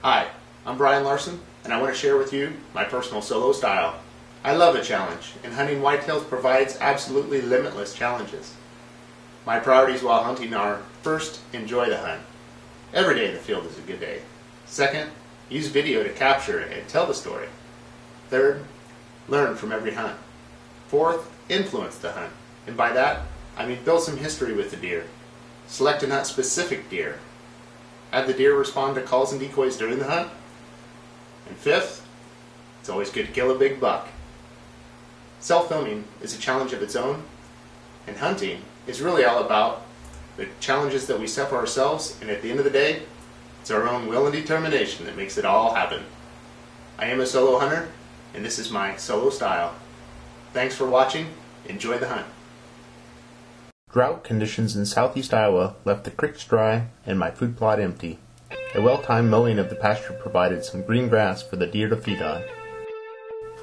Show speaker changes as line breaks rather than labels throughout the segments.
Hi, I'm Brian Larson, and I want to share with you my personal solo style. I love a challenge, and hunting whitetails provides absolutely limitless challenges. My priorities while hunting are, first, enjoy the hunt. Every day in the field is a good day. Second, use video to capture and tell the story. Third, learn from every hunt. Fourth, influence the hunt, and by that, I mean build some history with the deer. Select and hunt specific deer. Have the deer respond to calls and decoys during the hunt. And fifth, it's always good to kill a big buck. Self-filming is a challenge of its own, and hunting is really all about the challenges that we set for ourselves, and at the end of the day, it's our own will and determination that makes it all happen. I am a solo hunter, and this is my solo style. Thanks for watching. Enjoy the hunt.
Drought conditions in southeast Iowa left the creeks dry and my food plot empty. A well-timed mowing of the pasture provided some green grass for the deer to feed on.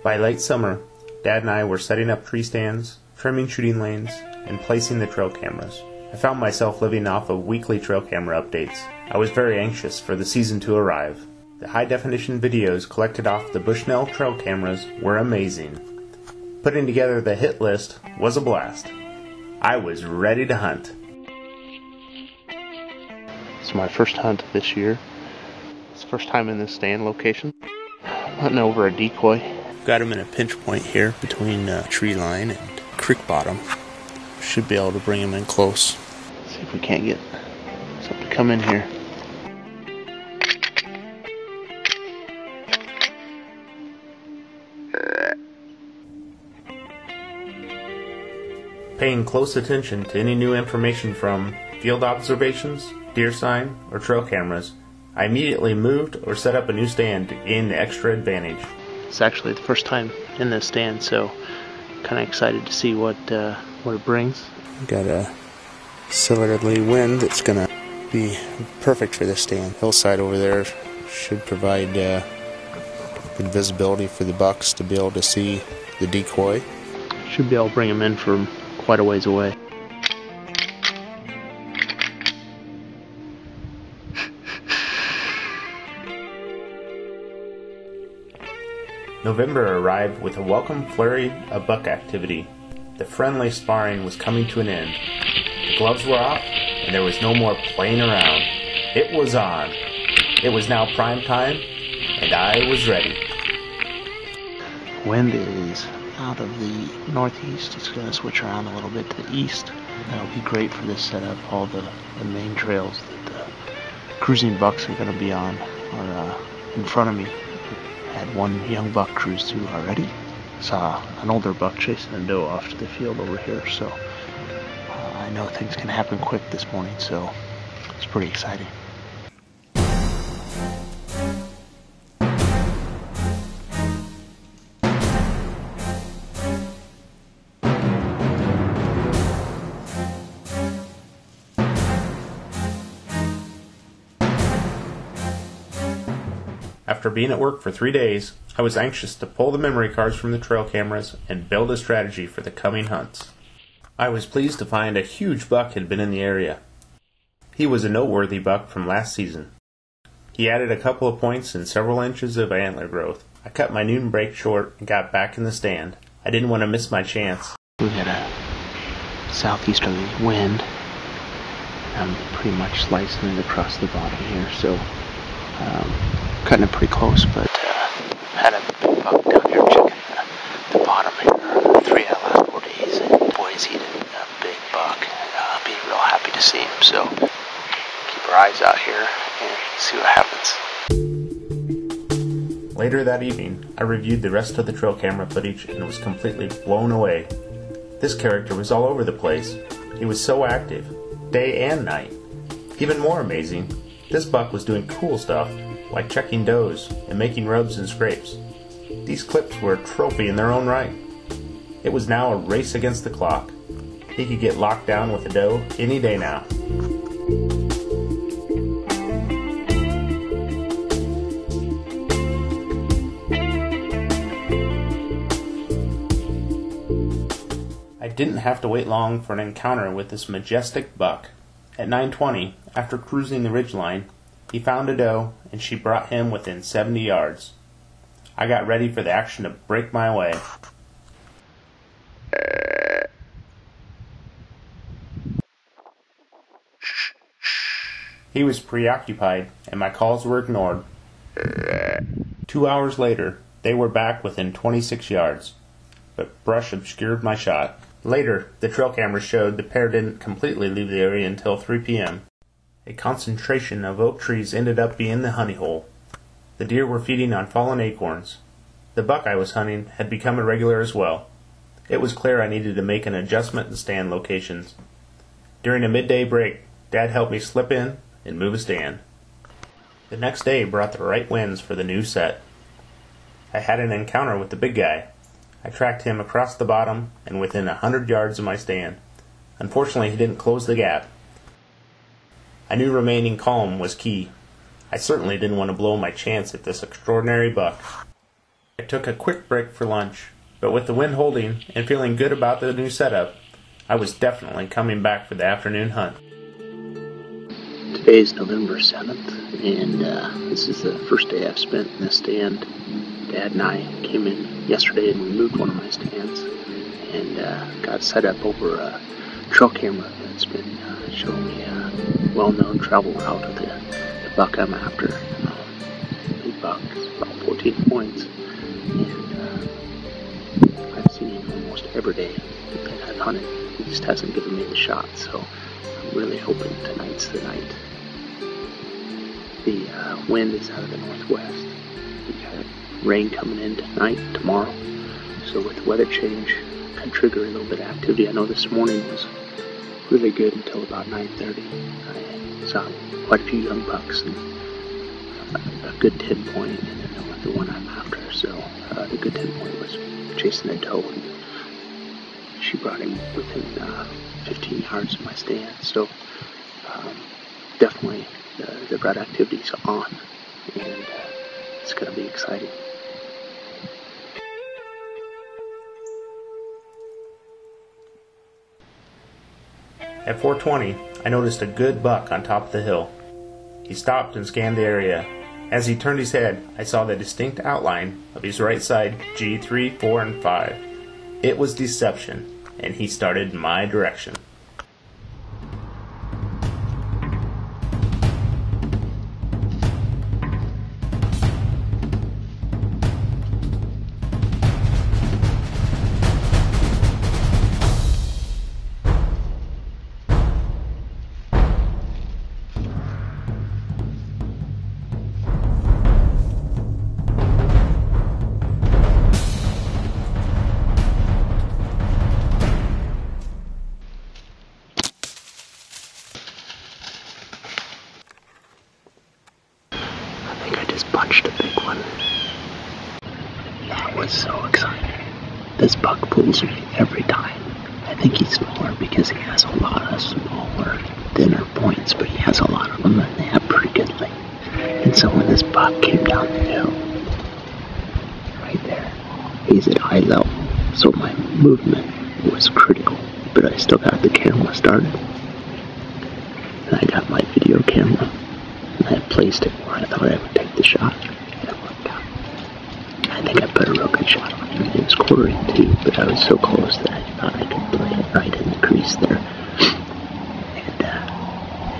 By late summer, Dad and I were setting up tree stands, trimming shooting lanes, and placing the trail cameras. I found myself living off of weekly trail camera updates. I was very anxious for the season to arrive. The high-definition videos collected off the Bushnell trail cameras were amazing. Putting together the hit list was a blast. I was ready to hunt. It's my first hunt this year. It's the first time in this stand location. Hunting over a decoy. Got him in a pinch point here between tree line and creek bottom. Should be able to bring him in close. See if we can't get something to come in here. Paying close attention to any new information from field observations, deer sign, or trail cameras, I immediately moved or set up a new stand to gain the extra advantage. It's actually the first time in this stand, so kind of excited to see what it brings. Got a southerly wind that's going to be perfect for this stand. Hillside over there should provide good visibility for the bucks to be able to see the decoy. Should be able to bring them in from quite a ways away. November arrived with a welcome flurry of buck activity. The friendly sparring was coming to an end. The gloves were off, and there was no more playing around. It was on. It was now prime time, and I was ready. Wind is out of the northeast. It's going to switch around a little bit to the east. That'll be great for this setup. All the main trails that the cruising bucks are going to be on are in front of me. Had one young buck cruise through already. Saw an older buck chasing a doe off to the field over here, so I know things can happen quick this morning, so it's pretty exciting. After being at work for 3 days, I was anxious to pull the memory cards from the trail cameras and build a strategy for the coming hunts. I was pleased to find a huge buck had been in the area. He was a noteworthy buck from last season. He added a couple of points and several inches of antler growth. I cut my noon break short and got back in the stand. I didn't want to miss my chance. We had a southeasterly wind. I'm pretty much slicing it across the bottom here, so cutting it pretty close, but had a big buck down here checking the bottom here 3 out of the last 4 days, and boys, he did a big buck. I'll be real happy to see him, so keep our eyes out here and see what happens. Later that evening, I reviewed the rest of the trail camera footage and was completely blown away. This character was all over the place. He was so active, day and night. Even more amazing, this buck was doing cool stuff, like checking does and making rubs and scrapes. These clips were a trophy in their own right. It was now a race against the clock. He could get locked down with a doe any day now. I didn't have to wait long for an encounter with this majestic buck. At 9:20, after cruising the ridgeline, He found a doe, and she brought him within 70 yards. I got ready for the action to break my way. He was preoccupied, and my calls were ignored. 2 hours later, they were back within 26 yards, but brush obscured my shot. Later, the trail camera showed the pair didn't completely leave the area until 3 p.m. A concentration of oak trees ended up being the honey hole. The deer were feeding on fallen acorns. The buck I was hunting had become a regular as well. It was clear I needed to make an adjustment in stand locations. During a midday break, Dad helped me slip in and move a stand. The next day brought the right winds for the new set. I had an encounter with the big guy. I tracked him across the bottom and within 100 yards of my stand. Unfortunately, he didn't close the gap. I knew remaining calm was key. I certainly didn't want to blow my chance at this extraordinary buck. I took a quick break for lunch, but with the wind holding and feeling good about the new setup, I was definitely coming back for the afternoon hunt.
Today is November 7th, and this is the first day I've spent in this stand. Dad and I came in yesterday and removed one of my stands and got set up over a trail camera that's been showing me a well-known travel route of the buck I'm after. Big buck, about 14 points, and I've seen him almost every day that I've hunted. He just hasn't given me the shot, so I'm really hoping tonight's the night. The wind is out of the northwest. We got rain coming in tonight, tomorrow. So with the weather change, can trigger a little bit of activity. I know this morning was really good until about 9:30. I saw quite a few young bucks and a good 10 point, and then the one I'm after. So the good 10 point was chasing a doe, and she brought him within 15 yards of my stand. So definitely the rut activity's on, and it's going to be exciting.
At 4:20, I noticed a good buck on top of the hill. He stopped and scanned the area. As he turned his head, I saw the distinct outline of his right side G3, 4, and 5. It was deception, and he started in my direction.
Punched a big one. That was so exciting. This buck pulls me every time. I think he's smaller because he has a lot of smaller, thinner points, but he has a lot of them and they have pretty good length. And so when this buck came down the hill, right there, he's at eye level, so my movement was critical, but I still got the camera started. And I got my video camera, and I placed it where I thought I would take the shot. And it worked out. I think I put a real good shot on him. It was quartering too, but I was so close that I thought I could play it right in the crease there. And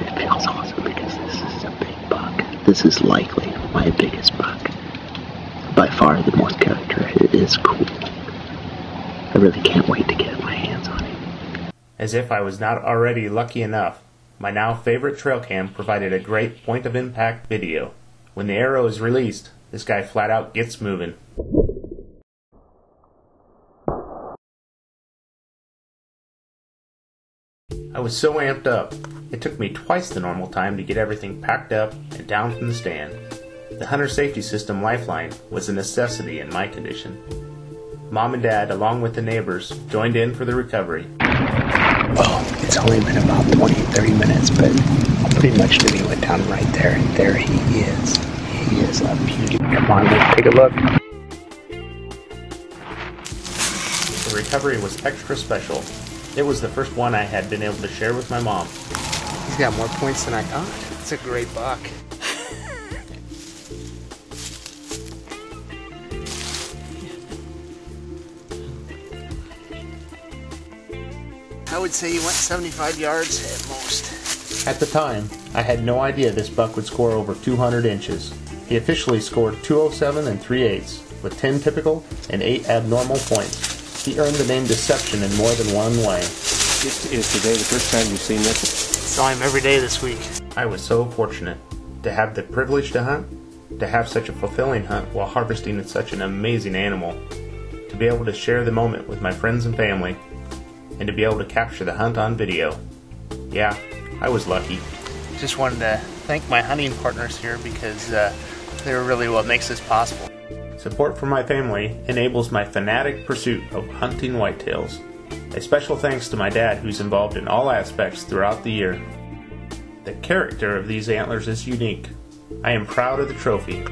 it feels awesome because this is a big buck. This is likely my biggest buck. By far the most character. It is cool. I really can't wait to get my hands on him.
As if I was not already lucky enough, my now favorite trail cam provided a great point of impact video. When the arrow is released, this guy flat out gets moving. I was so amped up, it took me twice the normal time to get everything packed up and down from the stand. The Hunter Safety System Lifeline was a necessity in my condition. Mom and Dad, along with the neighbors, joined in for the recovery.
Well, it's only been about 20-30 minutes, but pretty much to me went down right there, and there he is. He is a beauty. Come on, let's take a look.
The recovery was extra special. It was the first one I had been able to share with my mom.
He's got more points than I thought. It's a great buck.
would say he went 75 yards at most.
At the time, I had no idea this buck would score over 200 inches. He officially scored 207 and 3/8, with 10 typical and 8 abnormal points. He earned the name Deception in more than one way.
Is today the first time you've seen this?
Saw him every day this week.
I was so fortunate to have the privilege to hunt, to have such a fulfilling hunt while harvesting such an amazing animal, to be able to share the moment with my friends and family, and to be able to capture the hunt on video. Yeah, I was lucky.
Just wanted to thank my hunting partners here because they're really what makes this possible.
Support from my family enables my fanatic pursuit of hunting whitetails. A special thanks to my dad, who's involved in all aspects throughout the year. The character of these antlers is unique. I am proud of the trophy,